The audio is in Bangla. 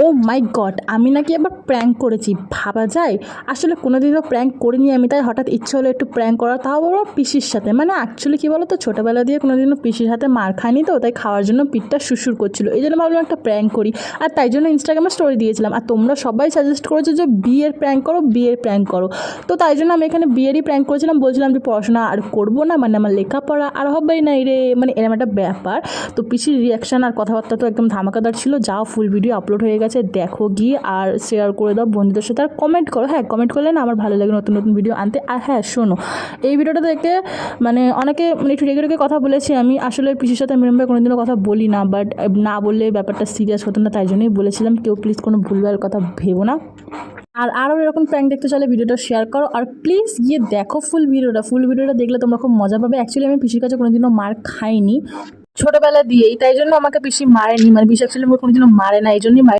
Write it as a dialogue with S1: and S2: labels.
S1: ও মাই গড, আমি নাকি আবার প্র্যাঙ্ক করেছি, ভাবা যায়। আসলে কোনোদিনও প্র্যাঙ্ক করিনি আমি, তাই হঠাৎ ইচ্ছে হলো একটু প্র্যাঙ্ক করা, তাও আবার পিসির সাথে। মানে অ্যাকচুয়ালি কী বলো তো, ছোটোবেলা দিয়ে কোনোদিনও পিসির হাতে মার খায়নি, তো তাই খাওয়ার জন্য পিঠটা শুশুর করছিল, এই জন্য ভাবলাম একটা প্র্যাঙ্ক করি। আর তাই জন্য ইনস্টাগ্রামে স্টোরি দিয়েছিলাম, আর তোমরা সবাই সাজেস্ট করেছো যে বিয়ের প্র্যাঙ্ক করো, বিয়ের প্র্যাঙ্ক করো। তো তাই জন্য আমি এখানে বিয়েরই প্র্যাঙ্ক করেছিলাম, বলছিলাম যে পড়াশোনা আর করবো না, মানে আমার লেখাপড়া আর হবেই না রে, মানে এরকম একটা ব্যাপার। তো পিসির রিয়াকশান আর কথাবার্তা তো একদম ধামাকাদার ছিল। যাও, ফুল ভিডিও আপলোড হয়ে গেছে, দেখো গিয়ে, আর শেয়ার করে দাও বন্ধুদের সাথে, আর কমেন্ট করো। হ্যাঁ, কমেন্ট করলে না আমার ভালো লাগে নতুন নতুন ভিডিও আনতে। আর হ্যাঁ শোনো, এই ভিডিওটা দেখে মানে অনেকে মানে একটু রেগে রেগে কথা বলেছি, আমি আসলে পিসির সাথে মেরমভাবে কোনোদিনও কথা বলি না, বাট না বললে ব্যাপারটা সিরিয়াস হতো না, তাই জন্যই বলেছিলাম। কেউ প্লিজ কোনো ভুলভাল কথা ভেবো না। আর আরও এরকম প্র্যাঙ্ক দেখতে চাইলে ভিডিওটা শেয়ার করো, আর প্লিজ গিয়ে দেখো ফুল ভিডিওটা। ফুল ভিডিওটা দেখলে তোমরা খুব মজা পাবে। অ্যাকচুয়ালি আমি পিসির কাছে কোনোদিনও মার খাইনি ছোটোবেলা দিয়েই, তাই জন্য আমাকে পিসি মারেনি, মানে পিসি অ্যাকচুয়ালি আমাকে কোনোদিনও মারে না, এই জন্যই